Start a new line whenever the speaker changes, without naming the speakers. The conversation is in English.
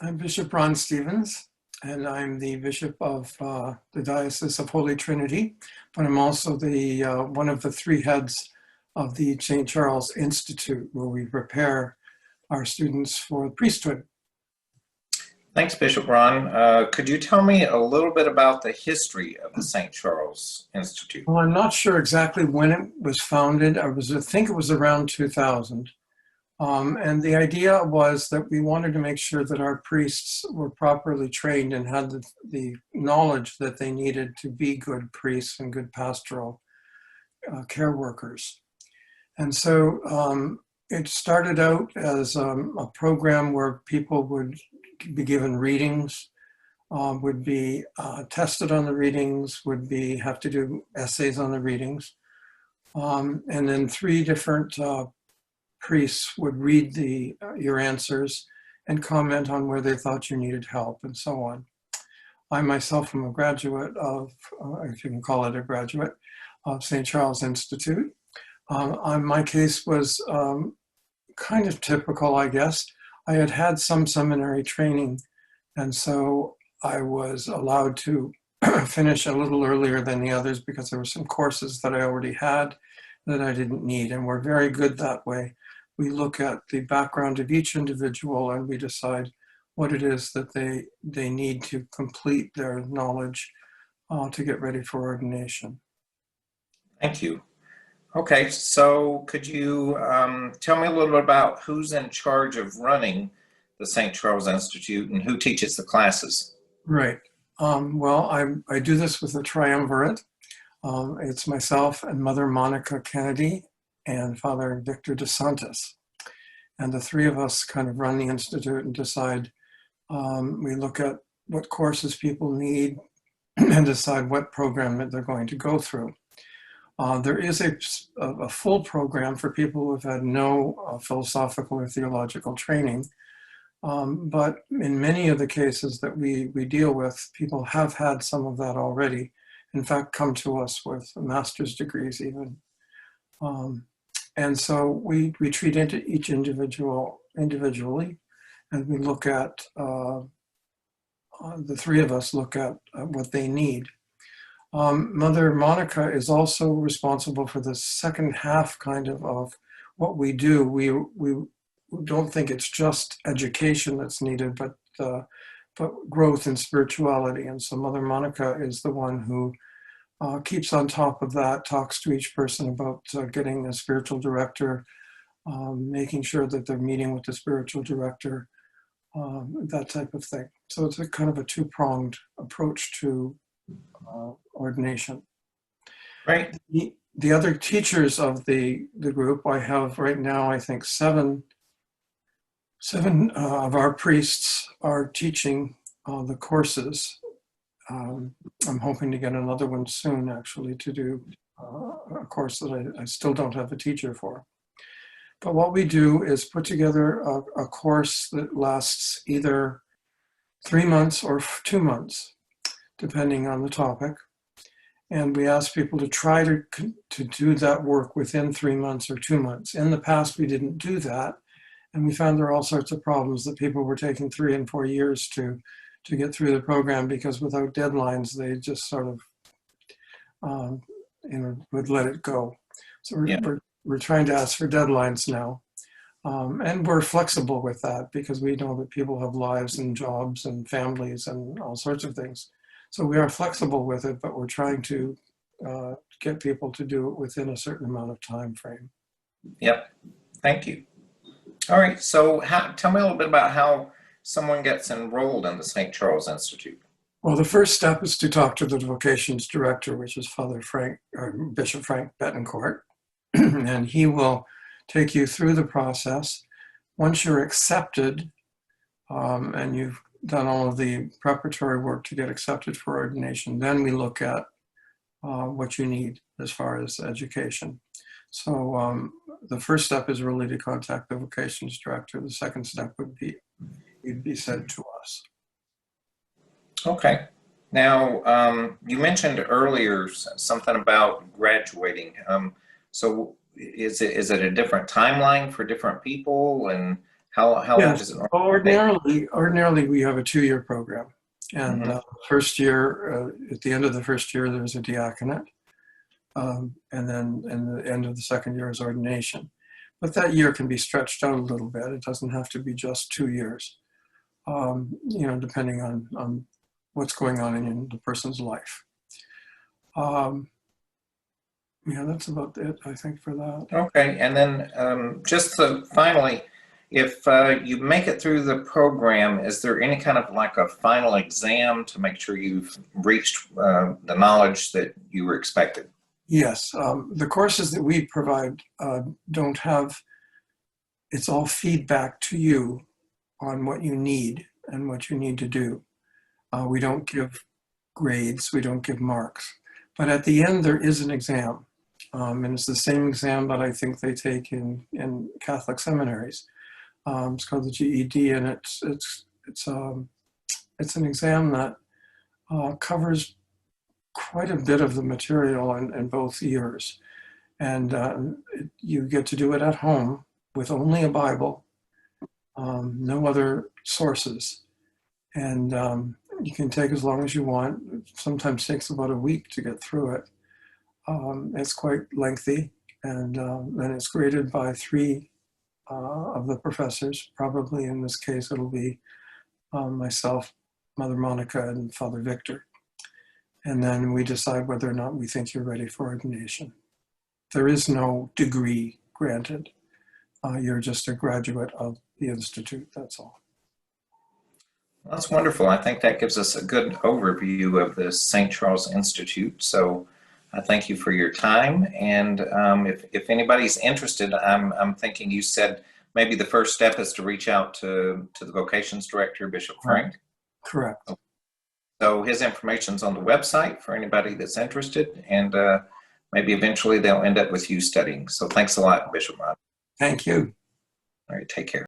I'm Bishop Ron Stevens, and I'm the Bishop of the Diocese of Holy Trinity, but I'm also the one of the three heads of the St. Charles Institute, where we prepare our students for priesthood.
Thanks, Bishop Ron. Could you tell me a little bit about the history of the St. Charles Institute?
Well, I'm not sure exactly when it was founded. I think it was around 2000. And the idea was that we wanted to make sure that our priests were properly trained and had the knowledge that they needed to be good priests and good pastoral care workers. And so it started out as a program where people would be given readings, would be tested on the readings, would have to do essays on the readings. And then three different priests would read your answers and comment on where they thought you needed help and so on. I myself am a graduate of, if you can call it a graduate, of St. Charles Institute. My case was kind of typical, I guess. I had had some seminary training, and so I was allowed to finish a little earlier than the others because there were some courses that I already had that I didn't need, and we're very good that way. We look at the background of each individual and we decide what it is that they need to complete their knowledge to get ready for ordination.
Thank you. Okay, so could you tell me a little bit about who's in charge of running the St. Charles Institute and who teaches the classes?
Right. Well, I do this with a triumvirate. It's myself and Mother Monica Kennedy and Father Victor DeSantis. And the three of us kind of run the Institute and decide, we look at what courses people need and decide what program that they're going to go through. There is a full program for people who have had no philosophical or theological training. But in many of the cases that we deal with, people have had some of that already. In fact, come to us with master's degrees even. And so we treat each individual individually, and we look at, the three of us look at what they need. Mother Monica is also responsible for the second half kind of what we do. We don't think it's just education that's needed, but growth in spirituality. And so Mother Monica is the one who keeps on top of that, talks to each person about getting a spiritual director, making sure that they're meeting with the spiritual director, that type of thing. So it's a kind of a two-pronged approach to ordination.
Right.
The other teachers of the group, I have right now, I think seven of our priests are teaching the courses. I'm hoping to get another one soon, actually, to do a course that I still don't have a teacher for. But what we do is put together a course that lasts either 3 months or 2 months, depending on the topic. And we ask people to try to do that work within 3 months or 2 months. In the past, we didn't do that. And we found there are all sorts of problems that people were taking 3 and 4 years to get through the program, because without deadlines, they just sort of, would let it go. So we're trying to ask for deadlines now. And we're flexible with that because we know that people have lives and jobs and families and all sorts of things. So we are flexible with it, but we're trying to get people to do it within a certain amount of time frame.
Yep. Thank you. All right. So tell me a little bit about how someone gets enrolled in the St. Charles Institute.
Well, the first step is to talk to the vocations director, which is Bishop Frank Betancourt, and he will take you through the process. Once you're accepted, and you've done all of the preparatory work to get accepted for ordination, then we look at what you need as far as education. So the first step is really to contact the vocations director. The second step would be you'd be sent to us.
Okay. Now, you mentioned earlier something about graduating. So is it a different timeline for different people? And How long
Yes,
does it normally
ordinarily we have a 2-year program. And
Mhm.
first year, at the end of the first year, there's a diaconate. And then in the end of the second year is ordination. But that year can be stretched out a little bit. It doesn't have to be just 2 years, depending on what's going on in the person's life. Yeah, that's about it, I think, for that.
Okay, and then just so finally, if you make it through the program, is there any kind of like a final exam to make sure you've reached the knowledge that you were expected?
Yes, the courses that we provide don't have, it's all feedback to you on what you need and what you need to do. We don't give grades, we don't give marks. But at the end, there is an exam. And it's the same exam that I think they take in Catholic seminaries. It's called the GED, and it's an exam that covers quite a bit of the material in both years. And you get to do it at home with only a Bible, no other sources. And you can take as long as you want. It sometimes takes about a week to get through it. It's quite lengthy, and then it's graded by 3 of the professors. Probably in this case, it'll be myself, Mother Monica, and Father Victor. And then we decide whether or not we think you're ready for ordination. There is no degree granted. You're just a graduate of the Institute, that's all.
Well, that's wonderful. I think that gives us a good overview of the St. Charles Institute. So I thank you for your time. And if anybody's interested, I'm thinking you said maybe the first step is to reach out to the vocations director, Bishop Frank.
Correct.
So his information's on the website for anybody that's interested, and maybe eventually they'll end up with you studying. So thanks a lot, Bishop Ron.
Thank you.
All right, take care.